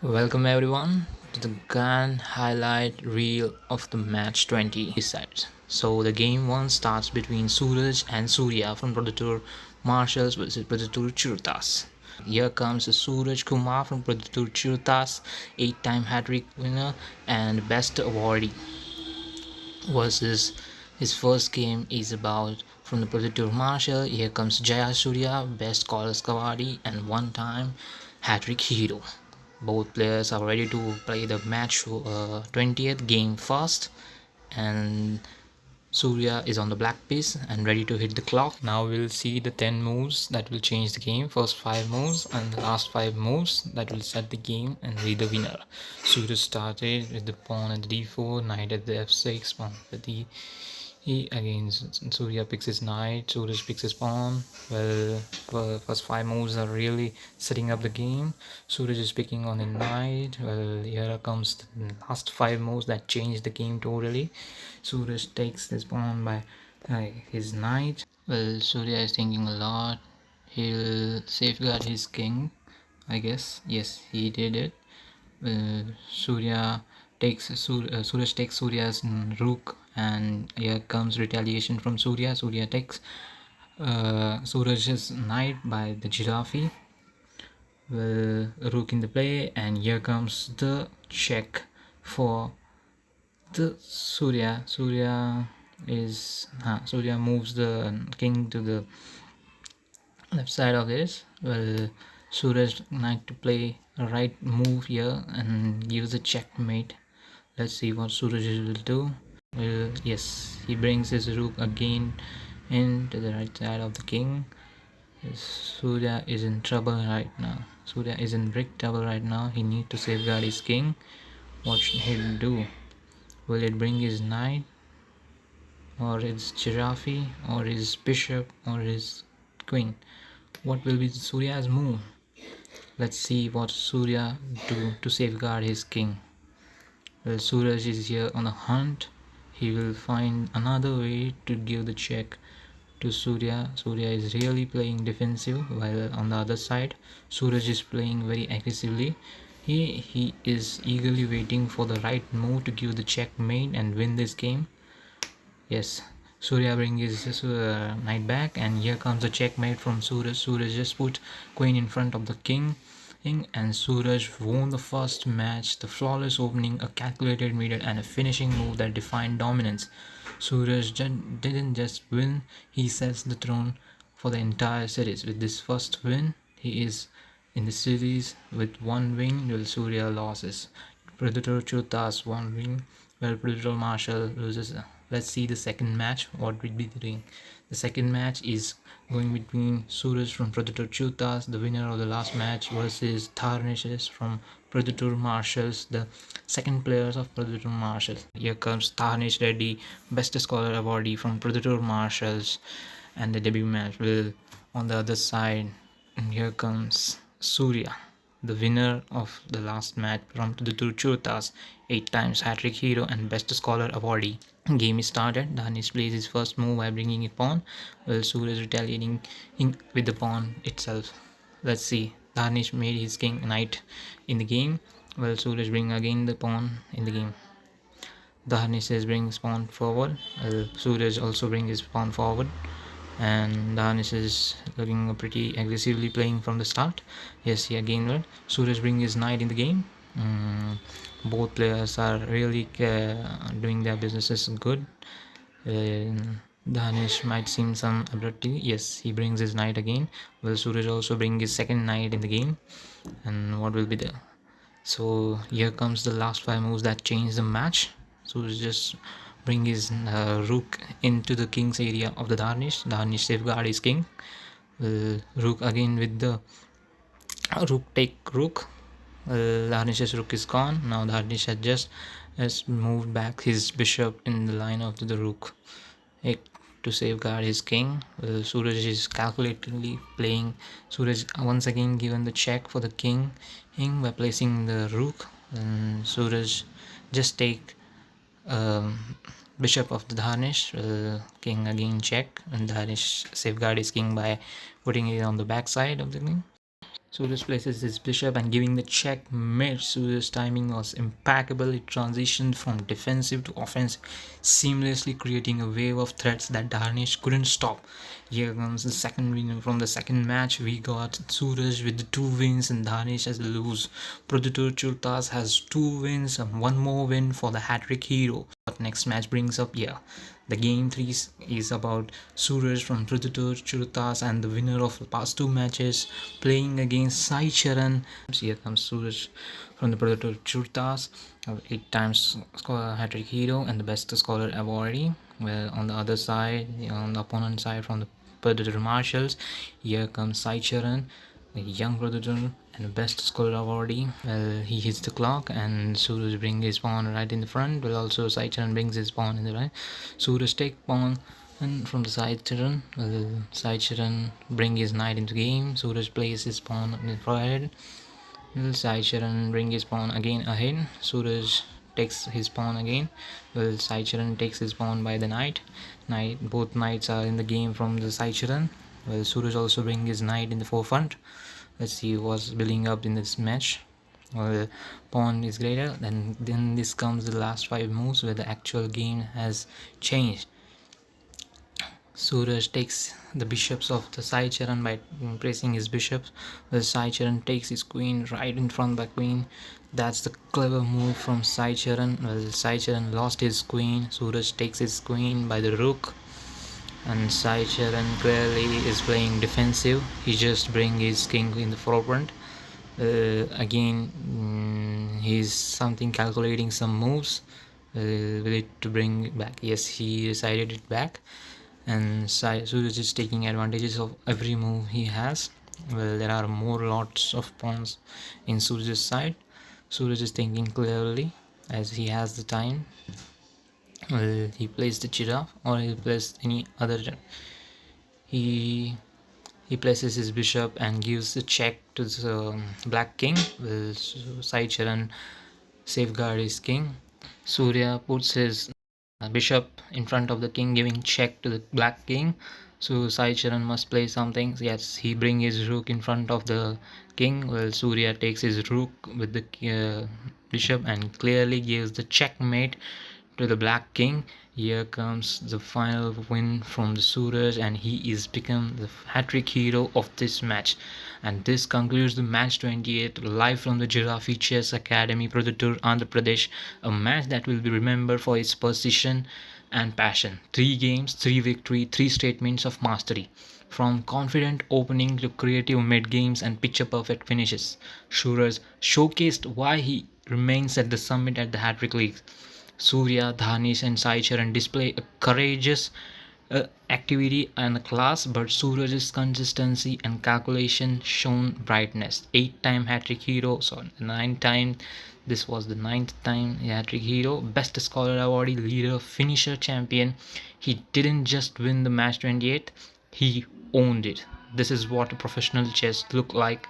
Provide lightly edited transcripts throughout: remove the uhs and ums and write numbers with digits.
Welcome everyone to the grand highlight reel of the match 20 sides. So the game 1 starts between Suraj and Surya from Pradatur Marshals versus Pradatur Chirutas. Here comes Suraj Kumar from Pradatur Chirutas, 8-time hat-trick winner and best awardee, versus his first game is about from the Pradatur Marshal. Here comes Jaya Surya, best scholars Kawadi and one-time hat-trick hero. Both players are ready to play the match 20th game first, and Surya is on the black piece and ready to hit the clock. Now we'll see the 10 moves that will change the game. First 5 moves and the last 5 moves that will set the game and be the winner. Surya started with the pawn at the d4, knight at the f6, pawn at the again Surya picks his knight, Suraj picks his pawn. Well, first 5 moves are really setting up the game. Suraj is picking on the knight. Well, here comes the last 5 moves that change the game totally. Suraj takes his pawn by his knight. Well, Surya is thinking a lot. He'll safeguard his king, I guess. Yes, he did it. Suraj takes Surya's rook, and here comes retaliation from Surya. Surya takes Suraj's knight by the giraffe. Well, rook in the play, and here comes the check for the Surya. Surya moves the king to the left side of this. Well, Suraj knight to play a right move here and gives a checkmate. Let's see what Suraj will do. Well, yes, he brings his rook again into the right side of the king. Surya is in trouble right now. Surya is in big trouble right now. He needs to safeguard his king. What should he do? Will it bring his knight, or his giraffe, or his bishop, or his queen? What will be Surya's move? Let's see what Surya do to safeguard his king. Well, Suraj is here on a hunt. He will find another way to give the check to Surya. Surya is really playing defensive, while on the other side Suraj is playing very aggressively. He is eagerly waiting for the right move to give the checkmate and win this game. Yes, Surya brings his knight back, and here comes the checkmate from Suraj. Suraj just put queen in front of the king, and Suraj won the first match. The flawless opening, a calculated middle, and a finishing move that defined dominance. Suraj didn't just win, he sets the throne for the entire series. With this first win, he is in the series with 1 win, while Surya loses. Predator Chutas 1 win, while Predator Marshall loses. Let's see the second match, what we'll be doing. The second match is going between Suraj from Predator Chutas, the winner of the last match, versus Tarnishes from Predator Marshals, the second players of Predator Marshals. Here comes Tarnish Reddy, best scholar awardee from Predator Marshals, and the debut match will on the other side. And here comes Surya, the winner of the last match from the Chutas, 8 times hat-trick hero and best scholar awardee. Game is started. Danish plays his first move by bringing a pawn, while Surya is retaliating with the pawn itself. Let's see. Danish made his king knight in the game, while Surya bring again the pawn in the game. Danish brings pawn forward, while Surya also brings his pawn forward, and Danish is looking pretty aggressively playing from the start. Yes, he again will. Suraj brings his knight in the game. Both players are really doing their businesses good. Danish might seem some abruptly. Yes, he brings his knight again. Will Suraj also bring his second knight in the game? And what will be the... So here comes the last 5 moves that change the match. Suraj just bring his rook into the king's area of the Danish. Danish safeguard his king. Rook again with the rook take rook. Darnish's rook is gone. Now Darnish has moved back his bishop in the line of the rook to safeguard his king. Suraj is calculatedly playing. Suraj once again given the check for the king by placing the rook. And Suraj just take bishop of the Danish. King again check, and Danish safeguard his king by putting it on the back side of the king. Suraj places his bishop and giving the checkmate. Suraj's timing was impeccable. It transitioned from defensive to offensive, seamlessly creating a wave of threats that Dharnesh couldn't stop. Here comes the second win from the second match. We got Suraj with the 2 wins and Dharnesh has lose. Producer Churtas has 2 wins and one more win for the hat-trick hero. What next match brings up here? The game 3 is about Suraj from Producer Churtas and the winner of the past 2 matches playing against Sai Charan. Here comes Suraj from the Producer Churtas, 8 times hat-trick hero and the best scorer awardee. Well, on the other side, on the opponent side from the Producer Marshals, here comes Sai Charan, the young producer and best scorer awardee. Well, he hits the clock and Suraj brings his pawn right in the front. Well, also Sai Charan brings his pawn in the right. Suraj take pawn and from the side Charan. Well, Sai Charan bring his knight into game. Suraj plays his pawn in the forehead. Well, Sai Charan bring his pawn again ahead. Suraj takes his pawn again. Well, Sai Charan takes his pawn by the knight. Both knights are in the game from the Sai Charan. Well, Suraj also bring his knight in the forefront. Let's see what's building up in this match. Well, pawn is greater. Then this comes the last 5 moves where the actual game has changed. Suraj takes the bishops of the Sai Charan by pressing his bishops. The Sai Charan takes his queen right in front by queen. That's the clever move from Sai Charan. Well, Sai Charan lost his queen. Suraj takes his queen by the rook. And Sai Charan clearly is playing defensive. He just brings his king in the forefront. Again, he's something calculating some moves. Will it to bring it back? Yes, he decided it back. And Suraj is taking advantages of every move he has. Well, there are lots of pawns in Suraj's side. Suraj is thinking clearly as he has the time. Well, he plays the giraffe or he plays any other. He places his bishop and gives the check to the black king. Well, Sai Charan safeguard his king. Surya puts his bishop in front of the king, giving check to the black king. So Sai Charan must play something. Yes, he bring his rook in front of the king. Well, Surya takes his rook with the bishop and clearly gives the checkmate to the black king. Here comes the final win from the Suraj and he is become the hat-trick hero of this match. And this concludes the match 28 live from the Giraffe Chess Academy, Produttur, Andhra Pradesh. A match that will be remembered for its precision and passion. 3 games, 3 victory, 3 statements of mastery. From confident opening to creative mid-games and picture-perfect finishes, Suraj showcased why he remains at the summit at the hat-trick league. Surya, Dharnesh and Sai Charan display a courageous activity and a class, but Suraj's consistency and calculation shown brightness. 8-time hat-trick hero, so 9 time. This was the 9th time hat-trick hero, best scholar awardee, leader, finisher, champion. He didn't just win the match 28, he owned it. This is what a professional chess look like.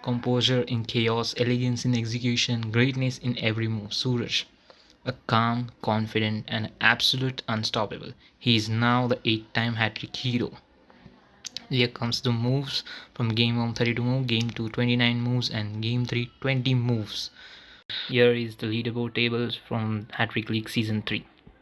Composure in chaos, elegance in execution, greatness in every move. Suraj, a calm, confident, and absolute unstoppable. He is now the 8-time hat-trick hero. Here comes the moves from game 1 32 moves, game 2 29 moves, and game 3 20 moves. Here is the leaderboard tables from Hat-Trick League Season 3.